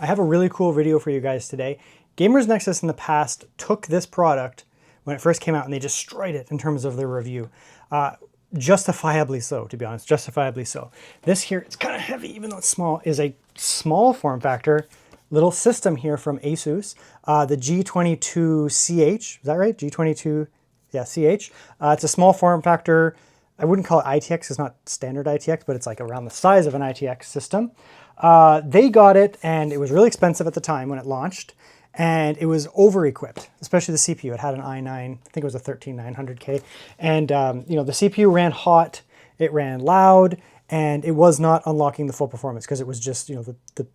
I have a really cool video for you guys today. Gamers Nexus in the past took this product when it first came out and they destroyed it in terms of their review. Justifiably so, to be honest, justifiably so. This here, it's kind of heavy, even though it's small, is a small form factor little system here from ASUS, the G22CH, is that right? G22, yeah, CH. It's a small form factor. I wouldn't call it ITX, it's not standard ITX, but it's like around the size of an ITX system. They got it, and it was really expensive at the time when it launched, and it was over-equipped, especially the CPU. It had an i9, I think it was a 13900K, and you know, the CPU ran hot, it ran loud, and it was not unlocking the full performance because it was just, you know, the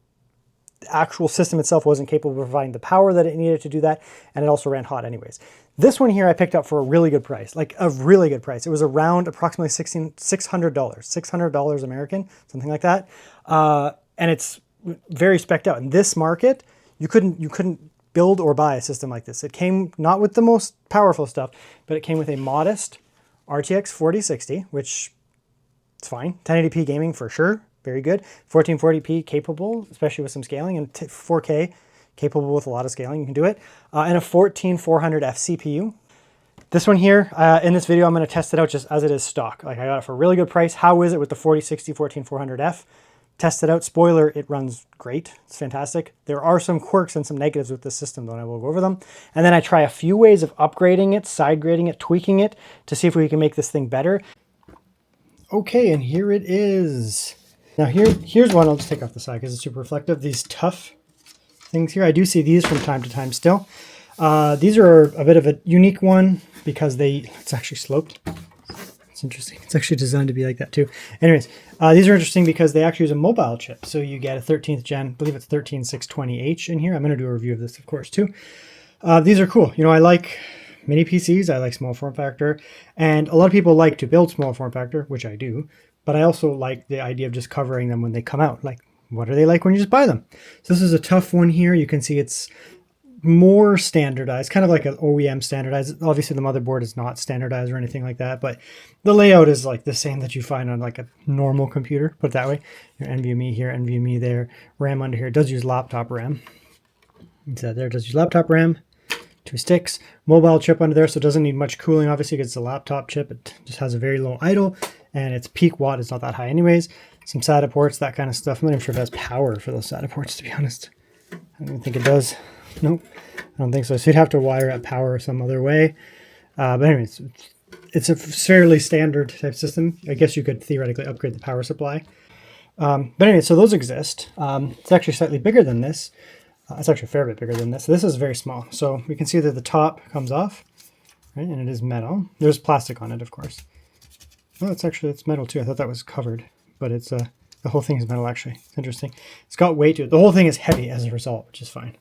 actual system itself wasn't capable of providing the power that it needed to do that, and it also ran hot anyways. This one here I picked up for a really good price, like a really good price. It was around approximately $600 American, something like that. And it's very spec'd out. In this market, you couldn't build or buy a system like this. It came not with the most powerful stuff, but it came with a modest RTX 4060, which is fine. 1080p gaming for sure, very good. 1440p capable, especially with some scaling, and 4K capable with a lot of scaling, you can do it. And a 14400F CPU. This one here, in this video, I'm gonna test it out just as it is stock. Like, I got it for a really good price. How is it with the 4060 14400F? Test it out. Spoiler, it runs great. It's fantastic. There are some quirks and some negatives with this system, though, and I will go over them. And then I try a few ways of upgrading it, side grading it, tweaking it to see if we can make this thing better. Okay, and here it is. Now here's one. I'll just take off the side because it's super reflective. These tough things here. I do see these from time to time still. These are a bit of a unique one because it's actually sloped. It's interesting. It's actually designed to be like that too. Anyways, these are interesting because they actually use a mobile chip. So you get a 13th gen, I believe it's 13620H in here. I'm going to do a review of this, of course, too. These are cool. You know, I like mini PCs. I like small form factor. And a lot of people like to build small form factor, which I do. But I also like the idea of just covering them when they come out. Like, what are they like when you just buy them? So this is a tough one here. You can see it's more standardized, kind of like an OEM standardized. Obviously the motherboard is not standardized or anything like that, but the layout is like the same that you find on like a normal computer, put it that way. Your NVMe here, NVMe there, RAM under here. It does use laptop RAM. So there, it does use laptop RAM, 2 sticks, mobile chip under there, so it doesn't need much cooling, obviously, because it's a laptop chip. It just has a very low idle, and its peak watt is not that high anyways. Some SATA ports, that kind of stuff. I'm not even sure if it has power for those SATA ports, to be honest. I don't even think it does. Nope, I don't think so. So you'd have to wire up power some other way. But anyways, it's a fairly standard type system. I guess you could theoretically upgrade the power supply. But anyway, so those exist. It's actually slightly bigger than this. It's actually a fair bit bigger than this. So this is very small. So we can see that the top comes off, right? And it is metal. There's plastic on it, of course. Oh, it's metal too. I thought that was covered, but it's the whole thing is metal actually. It's interesting. It's got weight to it. The whole thing is heavy as a result, which is fine.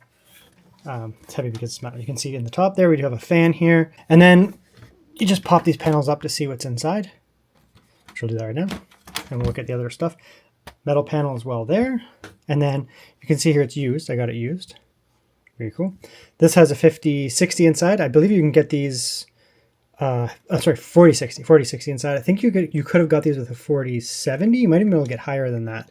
It's heavy because it's metal. You can see in the top there, we do have a fan here. And then you just pop these panels up to see what's inside. Which we'll do that right now. And we'll look at the other stuff. Metal panel as well there. And then you can see here it's used. I got it used. Very cool. This has a 5060 inside. I believe you can get these, 4060 inside. I think you could have got these with a 4070. You might even be able to get higher than that.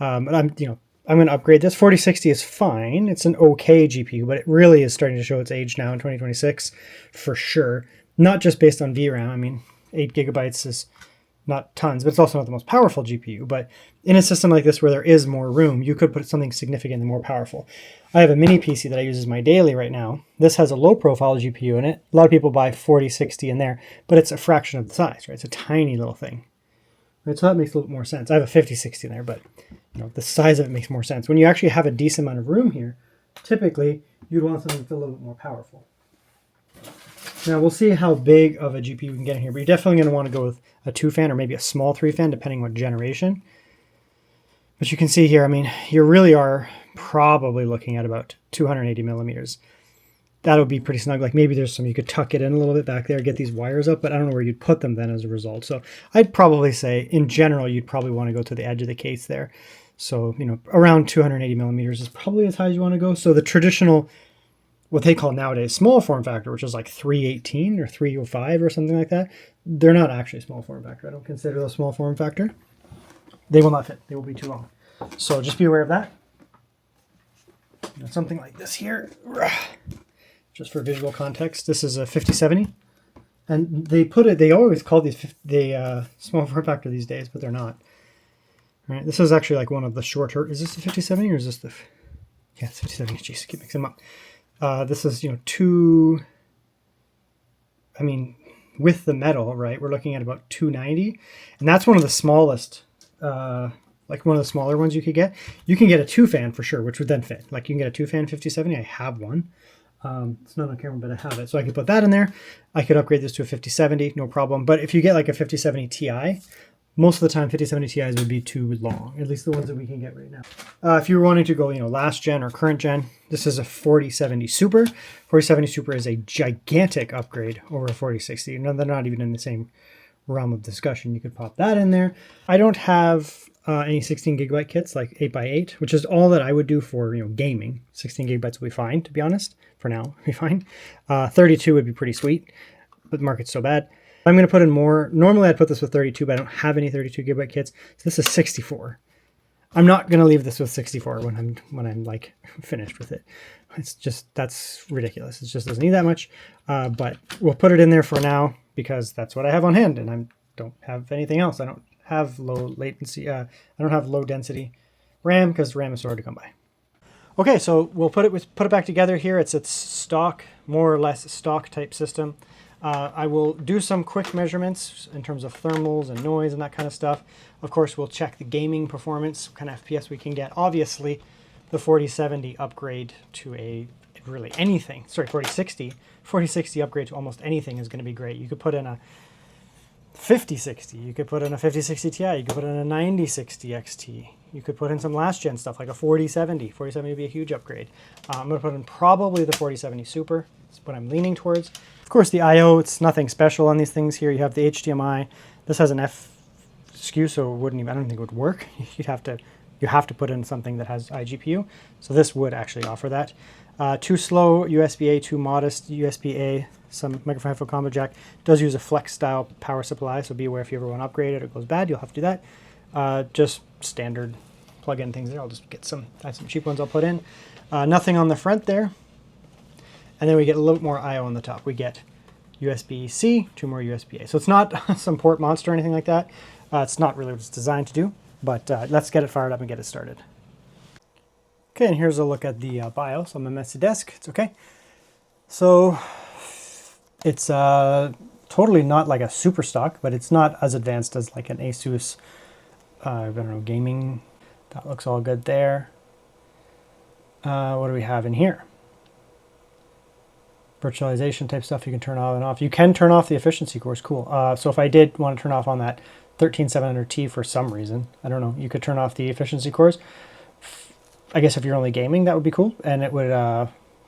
But I'm going to upgrade this. 4060 is fine. It's an okay GPU, but it really is starting to show its age now in 2026 for sure. Not just based on VRAM. I mean, 8 gigabytes is not tons, but it's also not the most powerful GPU. But in a system like this where there is more room, you could put something significantly more powerful. I have a mini PC that I use as my daily right now. This has a low profile GPU in it. A lot of people buy 4060 in there, but it's a fraction of the size, right? It's a tiny little thing. Right, so that makes a little more sense. I have a 5060 in there, but you know, the size of it makes more sense. When you actually have a decent amount of room here, typically you'd want something that's a little bit more powerful. Now we'll see how big of a GPU we can get in here, but you're definitely going to want to go with a 2-fan or maybe a small 3-fan, depending what generation. But you can see here, I mean, you really are probably looking at about 280 millimeters. That'll be pretty snug. Like maybe there's some, you could tuck it in a little bit back there, get these wires up, but I don't know where you'd put them then as a result. So I'd probably say in general, you'd probably want to go to the edge of the case there. So, you know, around 280 millimeters is probably as high as you want to go. So the traditional, what they call nowadays small form factor, which is like 318 or 305 or something like that, they're not actually small form factor. I don't consider those small form factor. They will not fit. They will be too long. So just be aware of that. something like this here. Just for visual context, this is a 5070. And they always call these small form factor these days, but they're not. All right, this is actually like one of the shorter. Is this the 5070 or is this the? Yeah, it's 5070. Jeez, I keep mixing them up. This is two. I mean, with the metal, right? We're looking at about 290, and that's one of the smallest. Like one of the smaller ones you could get. You can get a 2-fan for sure, which would then fit. Like you can get a 2-fan 5070. I have one. It's not on camera, but I have it. So I could put that in there. I could upgrade this to a 5070, no problem. But if you get like a 5070 Ti, most of the time 5070 Ti's would be too long, at least the ones that we can get right now. If you were wanting to go, last gen or current gen, this is a 4070 Super. 4070 Super is a gigantic upgrade over a 4060. No, they're not even in the same realm of discussion. You could pop that in there. I don't have any 16 gigabyte kits like 8x8, which is all that I would do for gaming. 16 gigabytes will be fine, to be honest. For now, it'll be fine. 32 would be pretty sweet, but the market's so bad. I'm going to put in more. Normally I'd put this with 32, but I don't have any 32 gigabyte kits. So this is 64. I'm not going to leave this with 64 when I'm like finished with it. It's just, that's ridiculous. It just doesn't need that much. But we'll put it in there for now because that's what I have on hand, and I don't have anything else. I don't have low latency. I don't have low density RAM because RAM is so hard to come by. Okay, so we'll put it back together here. It's stock, more or less stock type system. I will do some quick measurements in terms of thermals and noise and that kind of stuff. Of course, we'll check the gaming performance, what kind of FPS we can get. Obviously, the 4070 upgrade to a really anything. Sorry, 4060 upgrade to almost anything is going to be great. You could put in a 5060, you could put in a 5060 Ti, you could put in a 9060 XT, you could put in some last gen stuff like a 4070. 4070 would be a huge upgrade. I'm going to put in probably the 4070 Super. That's what I'm leaning towards. Of course, the I/O, it's nothing special on these things here. You have the HDMI. This has an F SKU, so it wouldn't even, I don't think it would work. You have to put in something that has iGPU. So this would actually offer that. Too slow USB-A, too modest USB-A, some microphone headphone combo jack. It does use a flex style power supply, so be aware if you ever want to upgrade it or it goes bad, you'll have to do that. Just standard plug-in things there. I'll just get some cheap ones I'll put in. Nothing on the front there. And then we get a little bit more I/O on the top. We get USB-C, 2 more USB-A. So it's not some port monster or anything like that. It's not really what it's designed to do, but let's get it fired up and get it started. Okay, and here's a look at the BIOS on my messy desk. It's okay. So it's totally not like a super stock, but it's not as advanced as like an ASUS, I don't know, gaming. That looks all good there. What do we have in here? Virtualization type stuff you can turn on and off. You can turn off the efficiency cores, cool. So if I did want to turn off on that 13700T for some reason, I don't know, you could turn off the efficiency cores. I guess if you're only gaming, that would be cool. And it would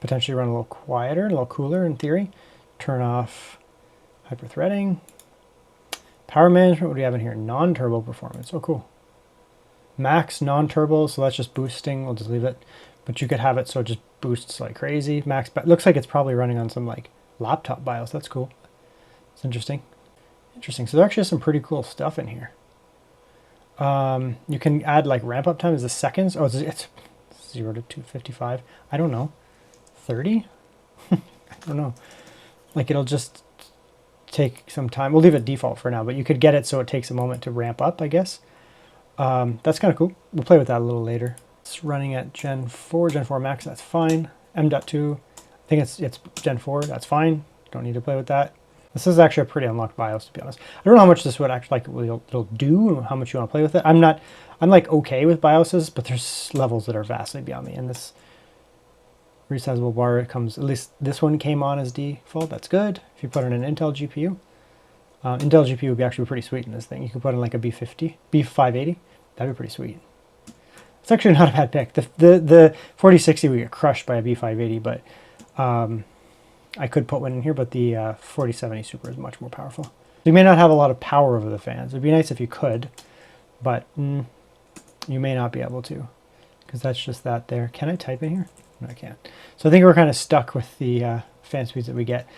potentially run a little quieter, a little cooler in theory. Turn off hyper-threading. Power management, what do we have in here? Non-turbo performance, oh cool. Max non-turbo, so that's just boosting, we'll just leave it. But you could have it so it just boosts like crazy. Max, but looks like it's probably running on some like laptop BIOS. That's cool. It's interesting. Interesting. So there actually is some pretty cool stuff in here. You can add like ramp up time. Is this seconds? Oh, it's 0 to 255. I don't know. 30? I don't know. Like it'll just take some time. We'll leave it default for now, but you could get it so it takes a moment to ramp up, I guess. That's kind of cool. We'll play with that a little later. It's running at Gen 4 Max, that's fine. M.2, I think it's Gen 4, that's fine. Don't need to play with that. This is actually a pretty unlocked BIOS, to be honest. I don't know how much this would actually it'll do and how much you want to play with it. I'm like okay with BIOSes, but there's levels that are vastly beyond me. And this resizable bar comes, at least this one came on as default, that's good. If you put in an Intel GPU, Intel GPU would be actually pretty sweet in this thing. You could put in like a B580, that'd be pretty sweet. It's actually not a bad pick. The 4060 would get crushed by a B580, but I could put one in here, but the 4070 Super is much more powerful. You may not have a lot of power over the fans. It'd be nice if you could, but you may not be able to, because that's just that there. Can I type in here? No, I can't. So I think we're kind of stuck with the fan speeds that we get.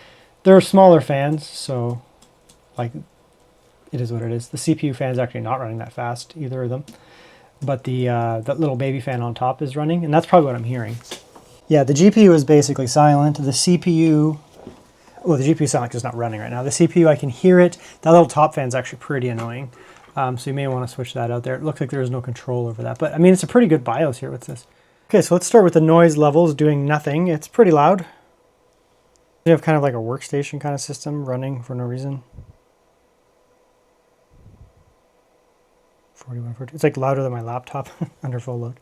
They're smaller fans, so like it is what it is. The CPU fan's actually not running that fast, either of them. But the that little baby fan on top is running, and that's probably what I'm hearing. Yeah, the GPU is basically silent. The CPU, well, the GPU is silent because it's not running right now. The CPU, I can hear it. That little top fan is actually pretty annoying. So you may want to switch that out there. It looks like there is no control over that. But I mean, it's a pretty good BIOS here with this. Okay, so let's start with the noise levels doing nothing. It's pretty loud. You have kind of like a workstation kind of system running for no reason. 4142. It's like louder than my laptop under full load.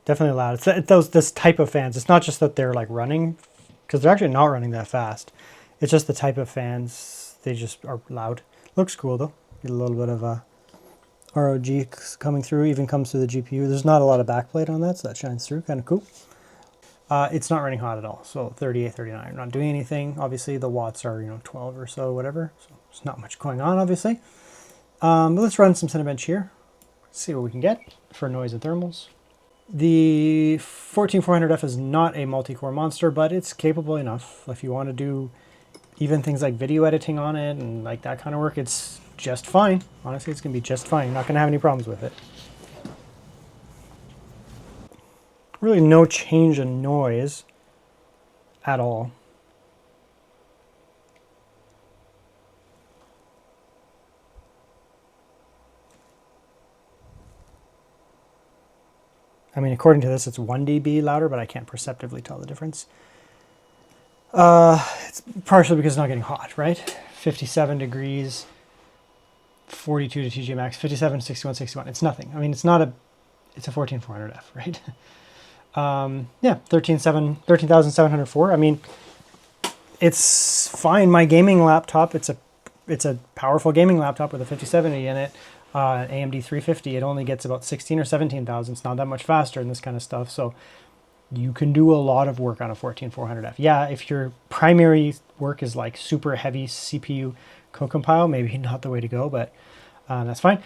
Definitely loud. It's this type of fans. It's not just that they're like running, because they're actually not running that fast. It's just the type of fans. They just are loud. Looks cool though. Get a little bit of ROG coming through. Even comes through the GPU. There's not a lot of backplate on that, so that shines through. Kind of cool. It's not running hot at all. So 38, 39. I'm not doing anything. Obviously the watts are 12 or so, whatever. So there's not much going on, obviously. But let's run some Cinebench here. See what we can get for noise and thermals. The 14400F is not a multi-core monster, but it's capable enough. If you want to do even things like video editing on it and like that kind of work, it's just fine. Honestly, it's going to be just fine. You're not going to have any problems with it. Really no change in noise at all. I mean, according to this, it's 1 dB louder, but I can't perceptively tell the difference. It's partially because it's not getting hot, right? 57 degrees, 42 to TJ max, 57, 61, 61. It's nothing. I mean, it's a 14400F, right? Yeah, 13,704. I mean, it's fine. My gaming laptop, it's a powerful gaming laptop with a 5070 in it. AMD 350, it only gets about 16 or 17,000. It's not that much faster and this kind of stuff. So you can do a lot of work on a 14400F. Yeah, if your primary work is like super heavy CPU co-compile, maybe not the way to go, but that's fine.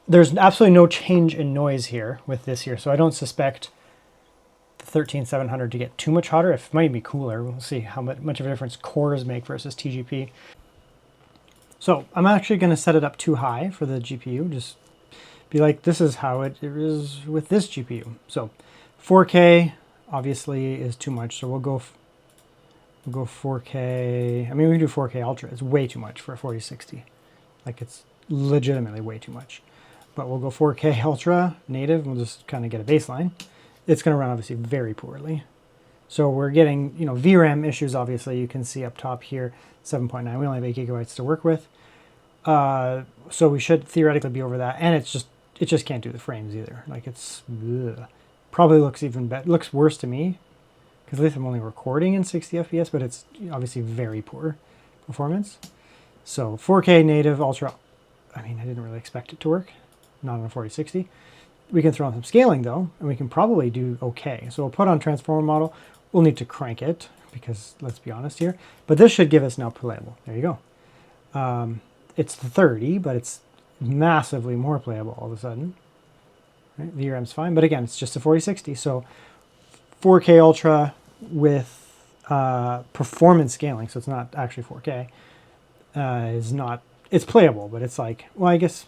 There's absolutely no change in noise here with this here. So I don't suspect the 13700 to get too much hotter. It might be cooler. We'll see how much of a difference cores make versus TGP. So I'm actually going to set it up too high for the GPU. Just be like, this is how it is with this GPU. So 4K obviously is too much. So we'll go 4K. I mean, we can do 4K Ultra. It's way too much for a 4060. Like it's legitimately way too much. But we'll go 4K Ultra native. We'll just kind of get a baseline. It's going to run obviously very poorly. So we're getting, VRAM issues, obviously. You can see up top here, 7.9. We only have 8 gigabytes to work with. So we should theoretically be over that. And it just can't do the frames either. Like it's, ugh. Probably looks even better. Looks worse to me. Because at least I'm only recording in 60 FPS, but it's obviously very poor performance. So 4K native Ultra, I mean, I didn't really expect it to work. Not on a 4060. We can throw in some scaling though, and we can probably do okay. So we'll put on transformer model. We'll need to crank it because let's be honest here. But this should give us now playable. There you go. It's the 30, but it's massively more playable all of a sudden. Right? VRAM's fine, but again, it's just a 4060. So 4K Ultra with performance scaling, so it's not actually 4K, it's playable, but it's like, well, I guess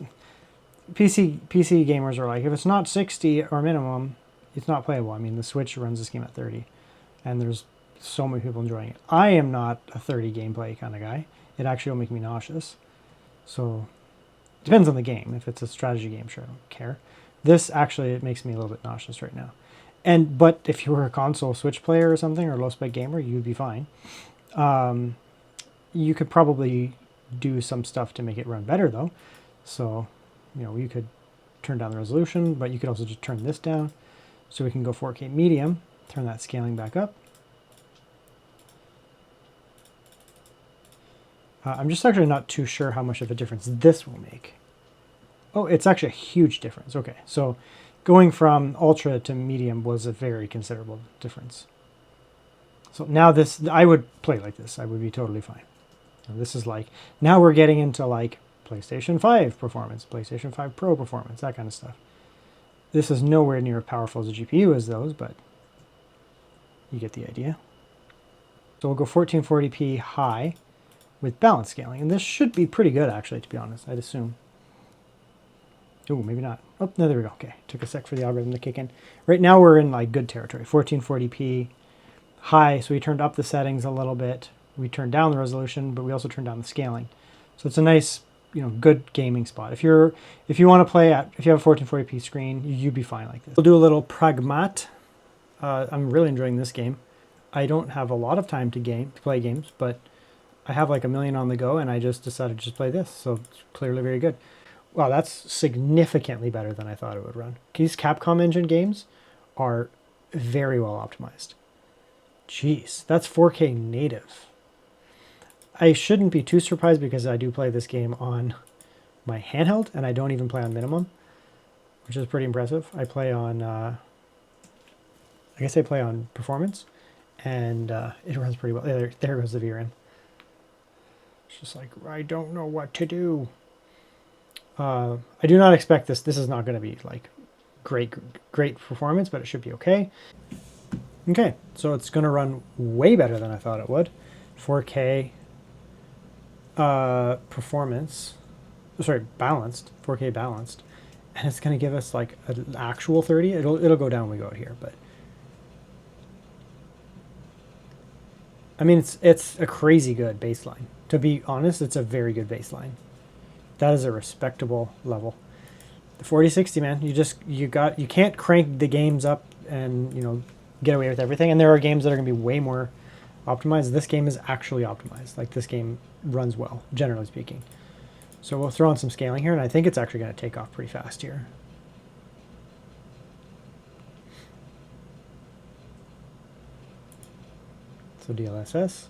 PC gamers are like, if it's not 60 or minimum, it's not playable. I mean, the Switch runs this game at 30, and there's so many people enjoying it. I am not a 30 gameplay kind of guy. It actually will make me nauseous. So, depends on the game. If it's a strategy game, sure, I don't care. This actually, it makes me a little bit nauseous right now. But if you were a console Switch player or something, or a low-spec gamer, you'd be fine. You could probably do some stuff to make it run better, though. So, you could turn down the resolution, but you could also just turn this down. So we can go 4K medium, turn that scaling back up. I'm just actually not too sure how much of a difference this will make. Oh, it's actually a huge difference. Okay, so going from ultra to medium was a very considerable difference. So now this, I would play like this. I would be totally fine. And this is like, now we're getting into like PlayStation 5 performance, PlayStation 5 Pro performance, that kind of stuff. This is nowhere near as powerful as a GPU as those, but you get the idea. So we'll go 1440p high with balance scaling. And this should be pretty good, actually, to be honest, I'd assume. Oh, maybe not. Oh, no, there we go. Okay, took a sec for the algorithm to kick in. Right now we're in like good territory. 1440p high, so we turned up the settings a little bit. We turned down the resolution, but we also turned down the scaling. So it's a nice, good gaming spot. If you want to play if you have a 1440p screen, you'd be fine like this. We'll do a little Pragmata. I'm really enjoying this game. I don't have a lot of time to play games, but I have like a million on the go, and I just decided to just play this. So it's clearly very good. Wow, that's significantly better than I thought it would run. These Capcom engine games are very well optimized. Jeez, that's 4K native. I shouldn't be too surprised because I do play this game on my handheld, and I don't even play on minimum, which is pretty impressive. I play on, I guess I play on performance, and it runs pretty well. There goes the VRAM. It's just like, I don't know what to do. I do not expect this. This is not going to be like great performance, but it should be okay. Okay, so it's going to run way better than I thought it would. 4K performance, sorry, balanced, 4K balanced, and it's going to give us like an actual 30. It'll go down when we go out here, but I mean it's a crazy good baseline. To be honest, it's a very good baseline. That is a respectable level. The 4060, man, you can't crank the games up and get away with everything. And there are games that are going to be way more optimized. This game is actually optimized. Like, this game runs well, generally speaking. So we'll throw on some scaling here, and I think it's actually going to take off pretty fast here. So DLSS,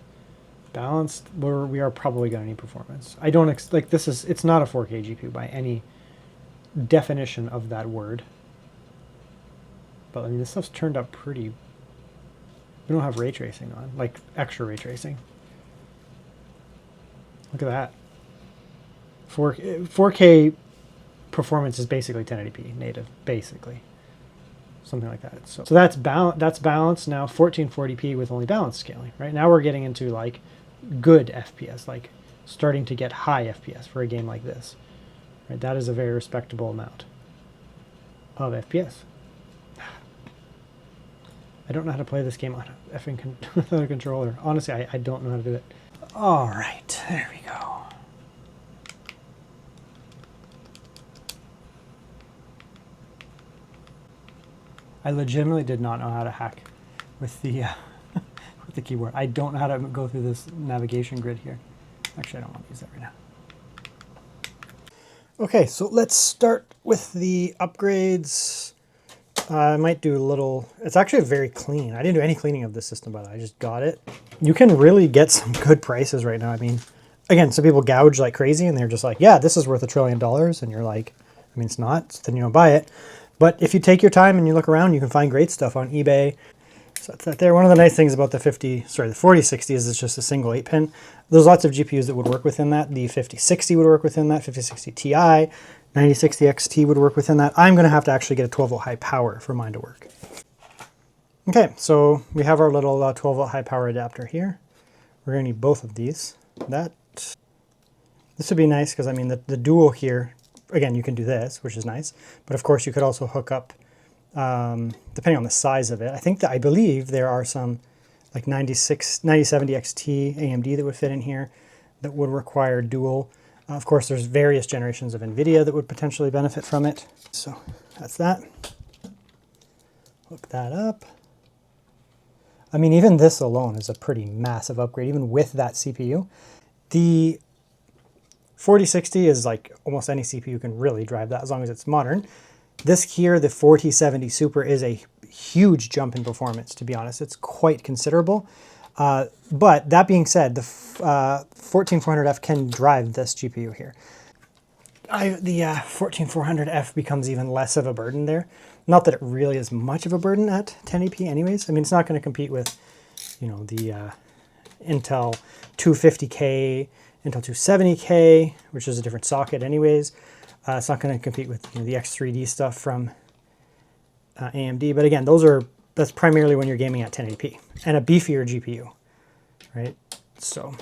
balanced. We are probably going to need performance. I don't like this is. It's not a 4K GPU by any definition of that word. But I mean, this stuff's turned up pretty. We don't have ray tracing on, like extra ray tracing. Look at that. 4K performance is basically 1080p native, basically. Something like that. So that's balanced now, 1440p with only balanced scaling. Right now we're getting into like good FPS, like starting to get high FPS for a game like this. Right, that is a very respectable amount of FPS. I don't know how to play this game on a effing without a controller. Honestly, I don't know how to do it. All right, there we go. I legitimately did not know how to hack with the with the keyboard. I don't know how to go through this navigation grid here. Actually, I don't want to use that right now. Okay, so let's start with the upgrades. I might do a little, it's actually very clean. I didn't do any cleaning of this system, but I just got it. You can really get some good prices right now. I mean, again, some people gouge like crazy and they're just like, yeah, this is worth $1 trillion. And you're like, I mean, it's not, so then you don't buy it. But if you take your time and you look around, you can find great stuff on eBay. So that's that there. One of the nice things about the 4060 is it's just a single 8-pin. There's lots of GPUs that would work within that. The 5060 would work within that, 5060 Ti, 9060 XT would work within that. I'm going to have to actually get a 12-volt high power for mine to work. Okay, so we have our little 12-volt high power adapter here. We're going to need both of these. This would be nice because, I mean, the dual here, again, you can do this, which is nice. But of course, you could also hook up, depending on the size of it. I believe there are some like 9070 XT AMD that would fit in here that would require dual. Of course, there's various generations of NVIDIA that would potentially benefit from it. So that's that. Hook that up. I mean, even this alone is a pretty massive upgrade, even with that CPU. The 4060 is like almost any CPU can really drive that as long as it's modern. This here, the 4070 Super, is a huge jump in performance, to be honest. It's quite considerable. But that being said, the 14400F can drive this GPU here. The 14400F becomes even less of a burden there. Not that it really is much of a burden at 1080p anyways. I mean, it's not going to compete with, the Intel 250K, Intel 270K, which is a different socket anyways. It's not going to compete with the X3D stuff from AMD. But again, that's primarily when you're gaming at 1080p and a beefier GPU, right? So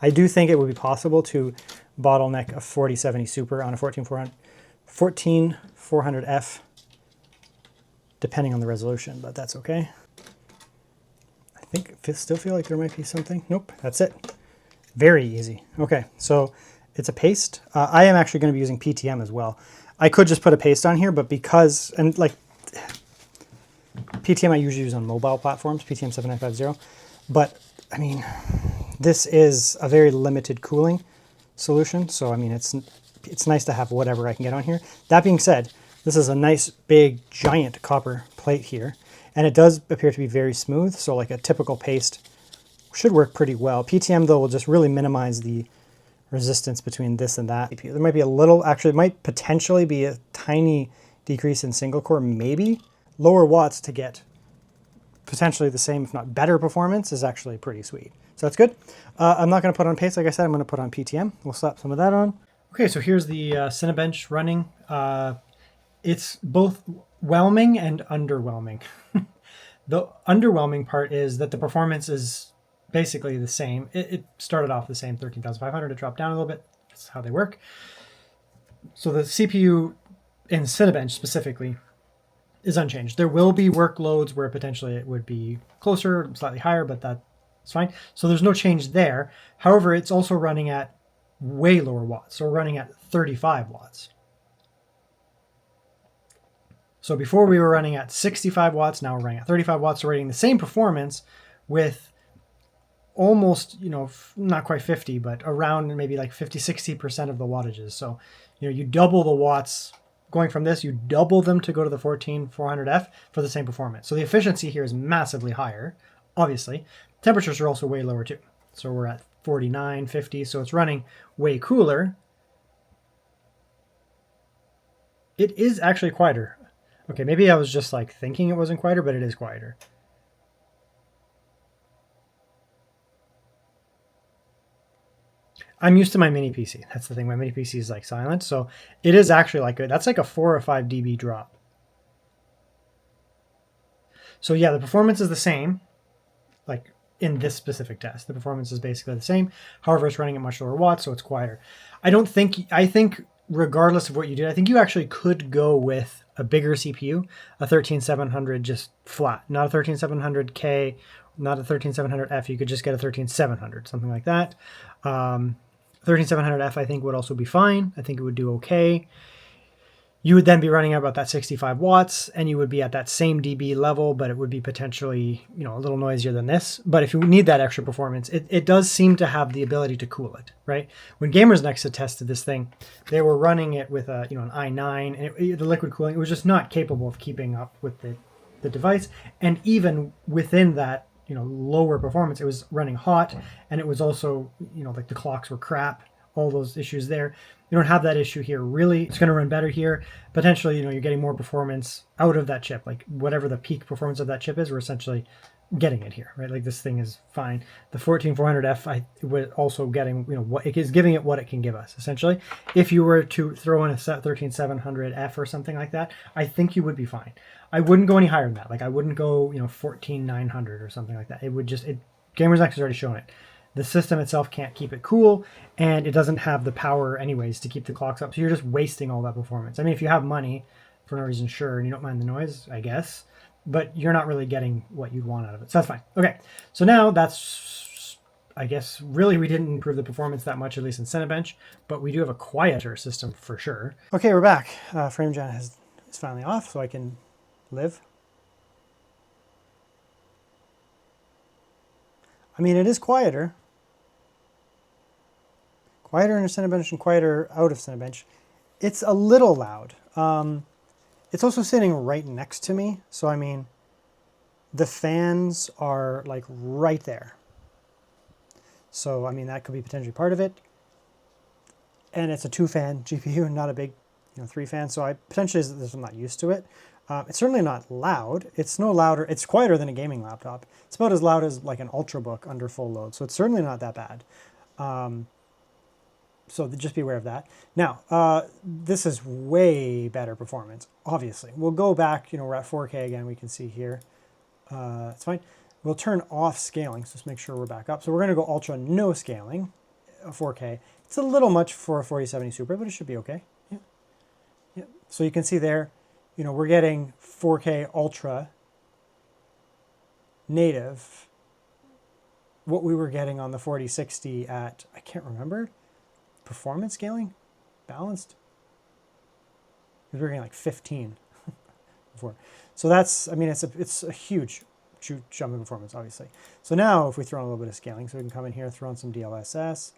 I do think it would be possible to bottleneck a 4070 Super on a 14400F, depending on the resolution, but that's okay. think, still feel like there might be something. Nope, that's it. Very easy. Okay, so it's a paste. I am actually going to be using PTM as well. I could just put a paste on here, but because, and like PTM I usually use on mobile platforms, PTM 7950, but I mean, this is a very limited cooling solution. So I mean, it's nice to have whatever I can get on here. That being said, this is a nice big giant copper plate here, and it does appear to be very smooth. So like a typical paste should work pretty well. PTM though will just really minimize the resistance between this and that. There might be a little, actually it might potentially be a tiny decrease in single core, maybe. Lower watts to get potentially the same, if not better performance is actually pretty sweet. So that's good. I'm not gonna put on paste, like I said, I'm gonna put on PTM. We'll slap some of that on. Okay, so here's the Cinebench running. It's both whelming and underwhelming. The underwhelming part is that the performance is basically the same. It started off the same 13,500, it dropped down a little bit. That's how they work. So the CPU in Cinebench specifically is unchanged. There will be workloads where potentially it would be closer, slightly higher, but that's fine. So there's no change there. However, it's also running at way lower watts. So we're running at 35 watts. So before we were running at 65 watts, now we're running at 35 watts. So we're getting the same performance with almost, not quite 50, but around maybe like 50, 60% of the wattages. So, you double the watts going from this, you double them to go to the 14400F for the same performance. So the efficiency here is massively higher, obviously. Temperatures are also way lower too. So we're at 49, 50, so it's running way cooler. It is actually quieter. Okay, maybe I was just like thinking it wasn't quieter, but it is quieter. I'm used to my mini PC. That's the thing. My mini PC is like silent. So it is actually like, that's like a 4 or 5 dB drop. So yeah, the performance is the same. Like in this specific test, the performance is basically the same. However, it's running at much lower watts, so it's quieter. I think regardless of what you did, I think you actually could go with a bigger CPU, a 13700 just flat, not a 13700K, not a 13700F. You could just get a 13700, something like that. 13700F I think would also be fine. I think it would do okay. You would then be running at about that 65 watts, and you would be at that same dB level, but it would be potentially, a little noisier than this. But if you need that extra performance, it does seem to have the ability to cool it, right? When Gamers Nexus tested this thing, they were running it with an i9, and the liquid cooling, it was just not capable of keeping up with the device. And even within that, lower performance, it was running hot, and it was also, like the clocks were crap, all those issues there. You don't have that issue here. Really, it's going to run better here. Potentially, you're getting more performance out of that chip. Like whatever the peak performance of that chip is, we're essentially getting it here, right? Like this thing is fine. The 14400F, we're also getting, what it is giving it what it can give us, essentially. If you were to throw in a 13700F or something like that, I think you would be fine. I wouldn't go any higher than that. Like I wouldn't go, 14900 or something like that. It would just, Gamers Nexus has already shown it. The system itself can't keep it cool, and it doesn't have the power anyways to keep the clocks up. So you're just wasting all that performance. I mean, if you have money for no reason, sure, and you don't mind the noise, I guess, but you're not really getting what you'd want out of it. So that's fine. Okay, so now that's, I guess, really we didn't improve the performance that much, at least in Cinebench, but we do have a quieter system for sure. Okay, we're back. FrameGen is finally off, so I can live. I mean, it is quieter. Quieter in a Cinebench and quieter out of Cinebench. It's a little loud. It's also sitting right next to me. So, I mean, the fans are like right there. So, I mean, that could be potentially part of it. And it's a 2-fan GPU and not a big, 3-fan. So I potentially, I'm not used to it. It's certainly not loud. It's no louder. It's quieter than a gaming laptop. It's about as loud as like an Ultrabook under full load. So it's certainly not that bad. So just be aware of that. Now, this is way better performance, obviously. We'll go back, we're at 4K again, we can see here. It's fine. We'll turn off scaling, so just make sure we're back up. So we're gonna go ultra no scaling, 4K. It's a little much for a 4070 Super, but it should be okay. Yeah. Yeah. So you can see there, we're getting 4K ultra native what we were getting on the 4060 at, I can't remember, performance scaling, balanced. We were getting like 15 before. So that's, I mean, it's a huge jump in performance, obviously. So now if we throw in a little bit of scaling, so we can come in here, throw in some DLSS.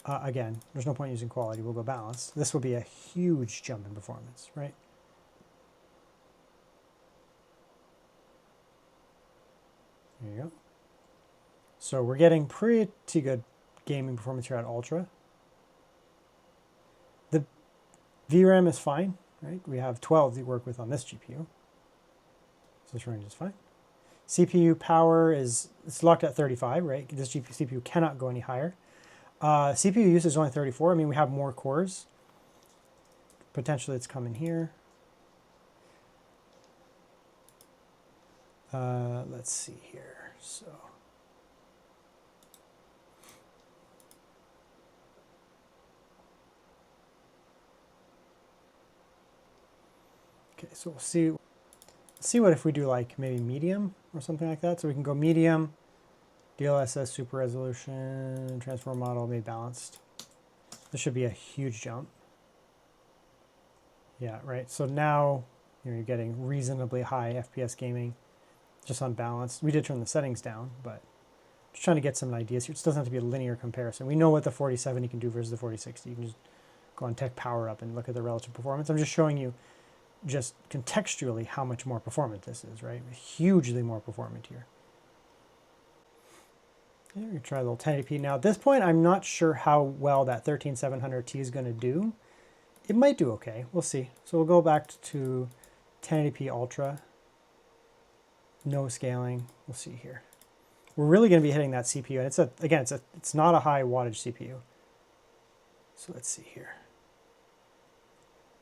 Again, there's no point using quality, we'll go balanced. This will be a huge jump in performance, right? There you go. So we're getting pretty good gaming performance here at Ultra. The VRAM is fine, right? We have 12 to work with on this GPU. So this range is fine. CPU power is, it's locked at 35, right? This CPU cannot go any higher. CPU use is only 34. I mean, we have more cores. Potentially it's coming here. Let's see here. So okay, so we'll see what if we do like maybe medium or something like that. So we can go medium, DLSS, super resolution, transform model, maybe balanced. This should be a huge jump. Yeah, right. So now you're getting reasonably high FPS gaming just on balance. We did turn the settings down, but just trying to get some ideas here. It doesn't have to be a linear comparison. We know what the 4070 can do versus the 4060. You can just go on Tech Power Up and look at the relative performance. I'm just showing you just contextually how much more performant this is, right? Hugely more performant here. Okay, we're gonna try a little 1080p. Now at this point, I'm not sure how well that 13700T is gonna do. It might do okay, we'll see. So we'll go back to 1080p Ultra. No scaling, we'll see here. We're really gonna be hitting that CPU, and it's not a high wattage CPU. So let's see here.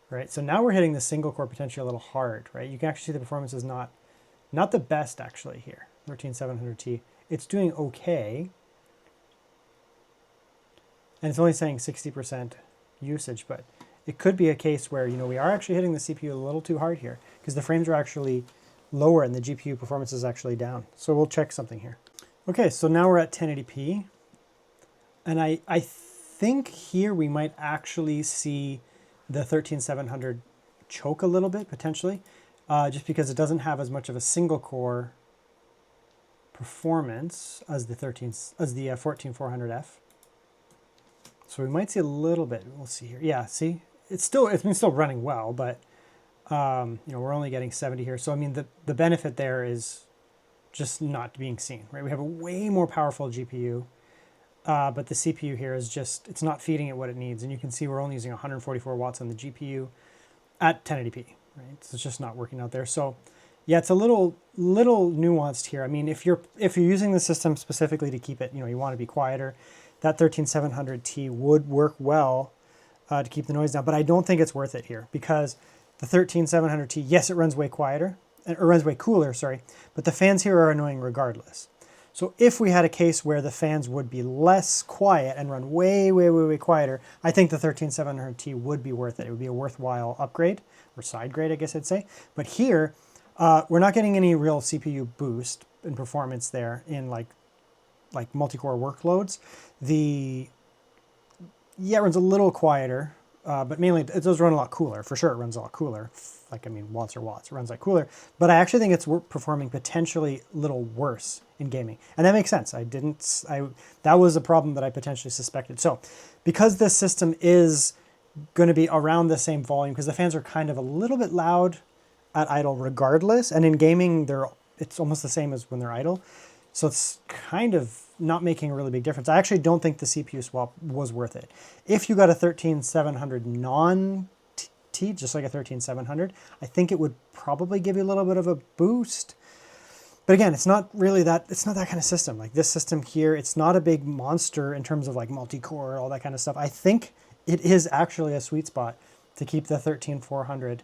Right, so now we're hitting the single core potentially a little hard, right? You can actually see the performance is not the best actually here, 13700T. It's doing okay. And it's only saying 60% usage, but it could be a case where, you know, we are actually hitting the CPU a little too hard here because the frames are actually lower and the GPU performance is actually down. So we'll check something here. Okay, so now we're at 1080p. And I think here we might actually see the 13700 choke a little bit potentially, just because it doesn't have as much of a single core performance as the 14400F. So we might see a little bit. We'll see here. Yeah, see, it's been still running well, but you know, we're only getting 70 here. So I mean, the benefit there is just not being seen, right? We have a way more powerful GPU. But the CPU here is just, it's not feeding it what it needs. And you can see we're only using 144 watts on the GPU at 1080p, right? So it's just not working out there. So yeah, it's a little nuanced here. I mean, if you're using the system specifically to keep it, you know, you want to be quieter, that 13700T would work well to keep the noise down. But I don't think it's worth it here because the 13700T, yes, it runs way quieter, or runs way cooler, sorry, but the fans here are annoying regardless. So if we had a case where the fans would be less quiet and run way, way, way, way quieter, I think the 13700T would be worth it. It would be a worthwhile upgrade, or side grade, I guess I'd say. But here, we're not getting any real CPU boost in performance there in like multi-core workloads. Yeah, it runs a little quieter, but mainly it does run a lot cooler. For sure, it runs a lot cooler. Like, I mean, watts are watts. It runs like cooler. But I actually think it's performing potentially a little worse in gaming. And that makes sense. That was a problem that I potentially suspected. So because this system is going to be around the same volume, because the fans are kind of a little bit loud at idle regardless. And in gaming, it's almost the same as when they're idle. So it's kind of not making a really big difference. I actually don't think the CPU swap was worth it. If you got a 13700 non-T, just like a 13700, I think it would probably give you a little bit of a boost. But again, it's not that kind of system. Like this system here, it's not a big monster in terms of like multi-core, all that kind of stuff. I think it is actually a sweet spot to keep the 13400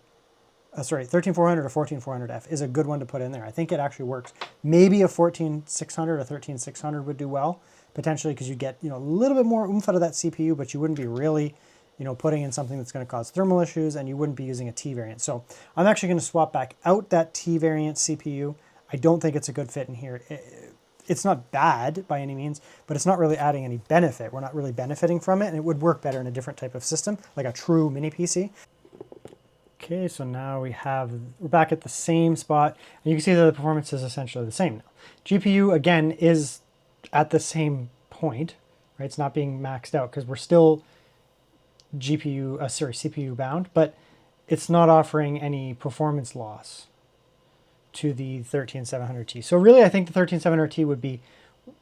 or 14400F is a good one to put in there. I think it actually works. Maybe a 14600 or 13600 would do well, potentially, because you get, you know, a little bit more oomph out of that CPU, but you wouldn't be really, you know, putting in something that's going to cause thermal issues, and you wouldn't be using a T variant. So I'm actually going to swap back out that T variant CPU. I don't think it's a good fit in here. it's not bad by any means, but it's not really adding any benefit. We're not really benefiting from it, and it would work better in a different type of system, like a true mini PC. Okay, so now we're back at the same spot, and you can see that the performance is essentially the same now. GPU, again, is at the same point, right? It's not being maxed out because we're still CPU bound, but it's not offering any performance loss to the 13700T. So really, I think the 13700T would be,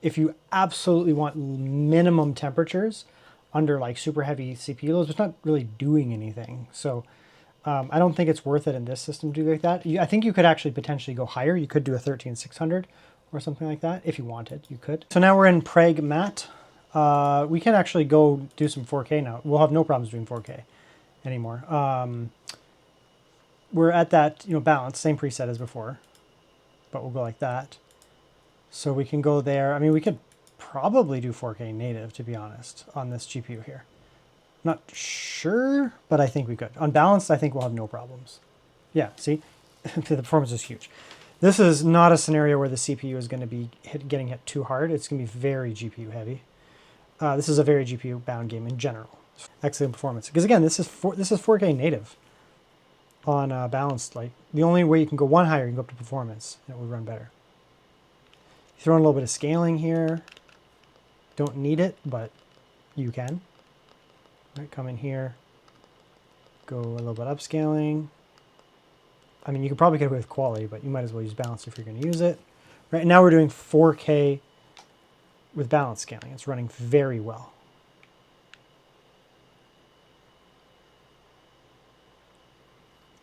if you absolutely want minimum temperatures under like super heavy CPU loads, it's not really doing anything. So I don't think it's worth it in this system to do like that. I think you could actually potentially go higher. You could do a 13600 or something like that if you wanted. You could. So now we're in Pragmata. We can actually go do some 4K now. We'll have no problems doing 4K anymore. We're at that balance, same preset as before, but we'll go like that. So we can go there. I mean, we could probably do 4K native, to be honest, on this GPU here. Not sure, but I think we could. On balance, I think we'll have no problems. Yeah, see? The performance is huge. This is not a scenario where the CPU is going to be getting hit too hard. It's going to be very GPU heavy. This is a very GPU bound game in general. Excellent performance. Because again, this is 4K native on balanced. Like, the only way you can go one higher, you can go up to performance, and it would run better. Throw in a little bit of scaling here. Don't need it, but you can. Right, come in here, go a little bit upscaling. I mean, you could probably get away with quality, but you might as well use balance if you're going to use it. Right now we're doing 4K with balance scaling. It's running very well.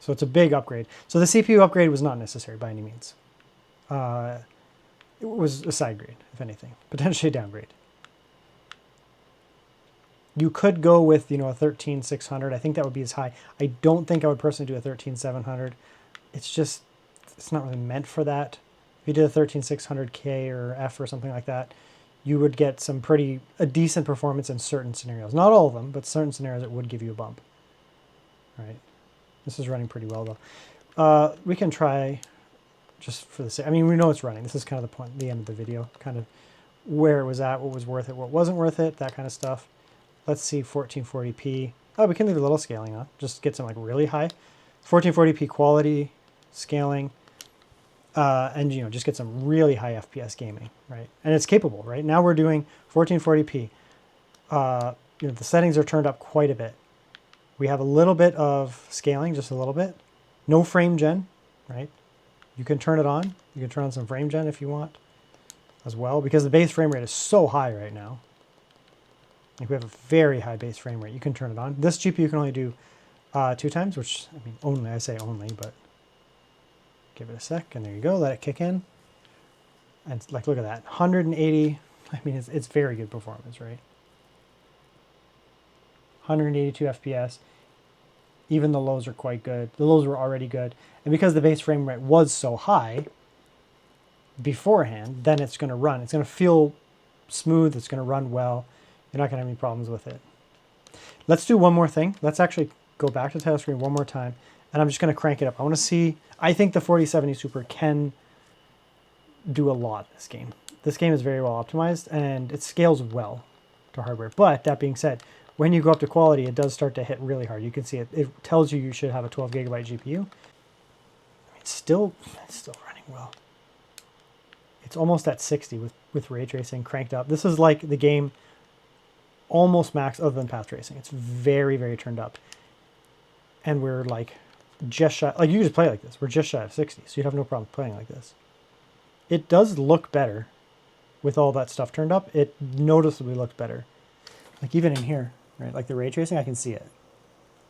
So it's a big upgrade. So the CPU upgrade was not necessary by any means. It was a side grade, if anything, potentially a downgrade. You could go with, a 13600. I think that would be as high. I don't think I would personally do a 13700. It's not really meant for that. If you did a 13600K or F or something like that, you would get a decent performance in certain scenarios. Not all of them, but certain scenarios it would give you a bump. All right. This is running pretty well though. We can try just for the sake. I mean, we know it's running. This is kind of the end of the video, kind of where it was at, what was worth it, what wasn't worth it, that kind of stuff. Let's see 1440p. Oh, we can leave a little scaling on. Just get some like really high 1440p quality scaling, and just get some really high FPS gaming, right? And it's capable, right? Now we're doing 1440p. The settings are turned up quite a bit. We have a little bit of scaling, just a little bit. No frame gen, right? You can turn it on. You can turn on some frame gen if you want as well, because the base frame rate is so high right now. Like, we have a very high base frame rate. You can turn it on. This GPU can only do 2 times, which, I mean, only, I say only, but give it a sec, and there you go. Let it kick in. And like, look at that, 180. I mean, it's very good performance, right? 182 FPS. Even the lows are quite good. The lows were already good. And because the base frame rate was so high beforehand, then it's going to run. It's going to feel smooth. It's going to run well. You're not going to have any problems with it. Let's do one more thing. Let's actually go back to the title screen one more time. And I'm just going to crank it up. I want to see. I think the 4070 Super can do a lot in this game. This game is very well optimized, and it scales well to hardware. But that being said, when you go up to quality, it does start to hit really hard. You can see it. It tells you should have a 12 gigabyte GPU. I mean, it's still running well. It's almost at 60 with ray tracing cranked up. This is like the game almost max, other than path tracing. It's very, very turned up. And we're like just shy. Like, you can just play like this. We're just shy of 60, so you'd have no problem playing like this. It does look better with all that stuff turned up. It noticeably looks better. Like, even in here, right? Like the ray tracing, I can see it.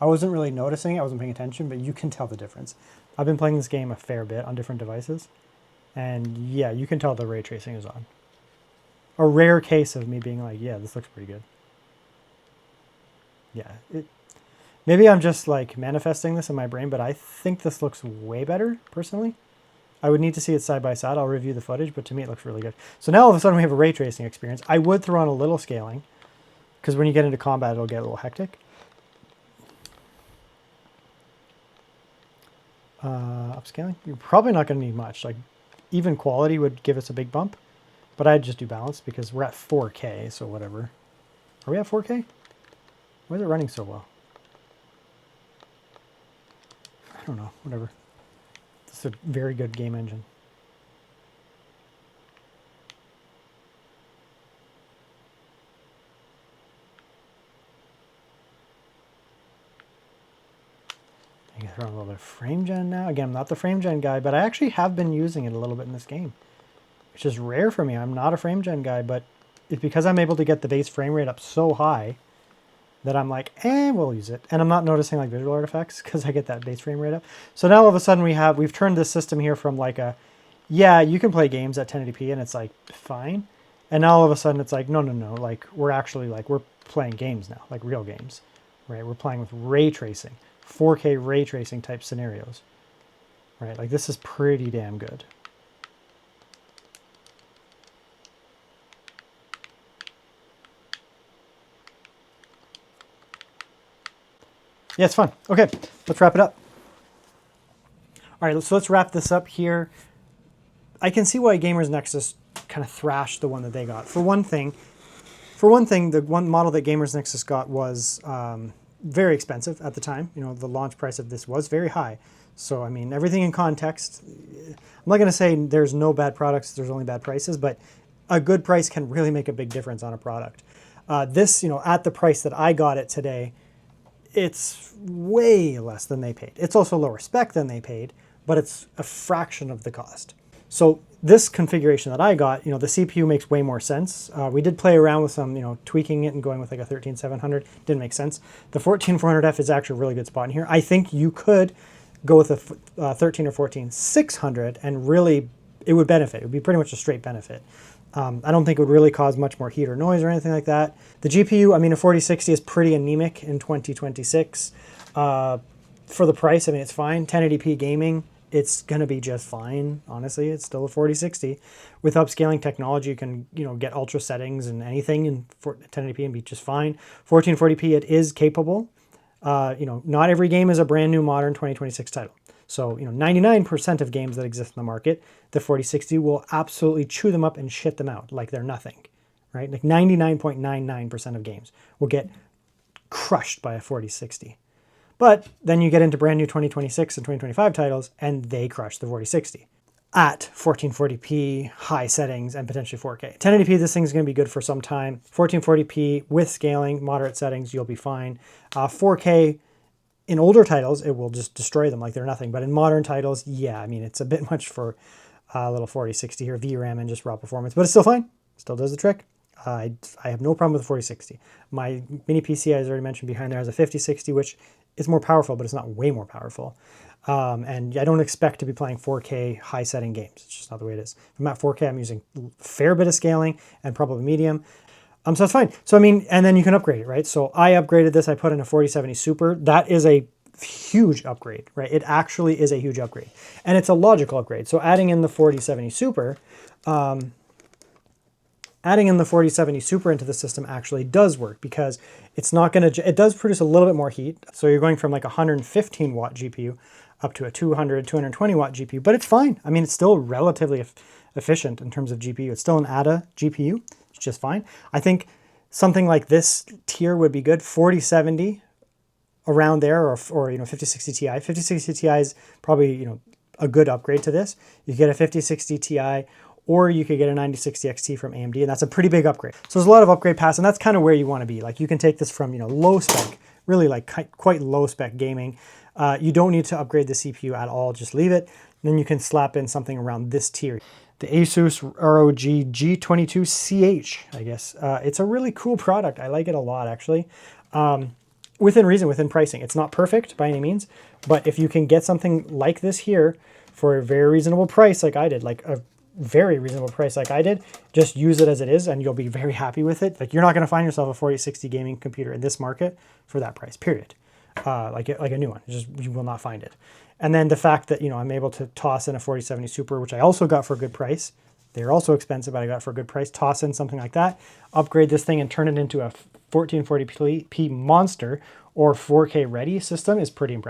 I wasn't really noticing it. I wasn't paying attention, but you can tell the difference. I've been playing this game a fair bit on different devices. And yeah, you can tell the ray tracing is on. A rare case of me being like, yeah, this looks pretty good. Yeah, maybe I'm just like manifesting this in my brain, but I think this looks way better, personally. I would need to see it side by side. I'll review the footage, but to me it looks really good. So now all of a sudden we have a ray tracing experience. I would throw on a little scaling, because when you get into combat, it'll get a little hectic. Upscaling, you're probably not going to need much. Like, even quality would give us a big bump. but I'd just do balanced because we're at 4K, so whatever. Are we at 4K? Why is it running so well? I don't know, whatever. It's a very good game engine. I can throw a little bit of frame gen now. Again, I'm not the frame gen guy, but I actually have been using it a little bit in this game, which is rare for me. I'm not a frame gen guy, but it's because I'm able to get the base frame rate up so high that I'm like, we'll use it. And I'm not noticing like visual artifacts because I get that base frame rate up. So now all of a sudden we've turned this system here from like a, yeah, you can play games at 1080p and it's like fine. And now all of a sudden it's like, no, like we're actually like, we're playing games now, like real games, right? We're playing with ray tracing, 4K ray tracing type scenarios, right? Like this is pretty damn good. Yeah, it's fun. Okay, let's wrap it up. All right, so let's wrap this up here. I can see why Gamers Nexus kind of thrashed the one that they got. For one thing, the one model that Gamers Nexus got was very expensive at the time. You know, the launch price of this was very high. So, I mean, everything in context. I'm not going to say there's no bad products, there's only bad prices, but a good price can really make a big difference on a product. This, you know, at the price that I got it today, it's way less than they paid. It's also lower spec than they paid, but it's a fraction of the cost. So this configuration that I got, you know, the CPU makes way more sense. We did play around with some, you know, tweaking it and going with like a 13700. Didn't make sense. The 14400F is actually a really good spot in here. I think you could go with a 13 or 14600 and really, it would benefit. It would be pretty much a straight benefit. I don't think it would really cause much more heat or noise or anything like that. The GPU, I mean, a 4060 is pretty anemic in 2026. For the price, I mean, it's fine. 1080p gaming, it's going to be just fine. Honestly, it's still a 4060. With upscaling technology, you can, you know, get ultra settings and anything in 1080p and be just fine. 1440p, it is capable. You know, not every game is a brand new modern 2026 title. So, you know, 99% of games that exist in the market, the 4060 will absolutely chew them up and shit them out like they're nothing, right? Like 99.99% of games will get crushed by a 4060. But then you get into brand new 2026 and 2025 titles and they crush the 4060 at 1440p, high settings, and potentially 4K. 1080p, this thing's going to be good for some time. 1440p with scaling, moderate settings, you'll be fine. 4K, in older titles, it will just destroy them like they're nothing. But in modern titles, yeah, I mean, it's a bit much for a little 4060 here, VRAM and just raw performance, but it's still fine. Still does the trick. I have no problem with the 4060. My mini PC, as I already mentioned behind there, has a 5060, which is more powerful, but it's not way more powerful. And I don't expect to be playing 4K high setting games. It's just not the way it is. If I'm at 4K, I'm using a fair bit of scaling and probably medium. So that's fine. So, I mean, and then you can upgrade it, right? So I upgraded this. I put in a 4070 Super. That is a huge upgrade, right? It actually is a huge upgrade. And it's a logical upgrade. So adding in the 4070 Super, into the system actually does work because it's not going to, it does produce a little bit more heat. So you're going from like a 115 watt GPU up to a 200, 220 watt GPU, but it's fine. I mean, it's still relatively efficient in terms of GPU. It's still an ADA GPU. It's just fine. I think something like this tier would be good. 4070 around there, or you know, 5060 Ti. 5060 Ti is probably, you know, a good upgrade to this. You get a 5060 Ti, or you could get a 9060 XT from AMD, and that's a pretty big upgrade. So there's a lot of upgrade paths, and that's kind of where you want to be. Like, you can take this from, you know, low spec, really like quite low spec gaming. You don't need to upgrade the CPU at all, just leave it. Then you can slap in something around this tier. The ASUS ROG G22CH, I guess. It's a really cool product. I like it a lot, actually. Within reason, within pricing. It's not perfect by any means, but if you can get something like this here for a very reasonable price, like I did, like a very reasonable price like I did, just use it as it is and you'll be very happy with it. Like, you're not going to find yourself a 4060 gaming computer in this market for that price, period. Like a new one, you will not find it. And then the fact that, you know, I'm able to toss in a 4070 Super, which I also got for a good price. They're also expensive, but I got it for a good price. Toss in something like that, upgrade this thing and turn it into a 1440p monster or 4K ready system is pretty impressive.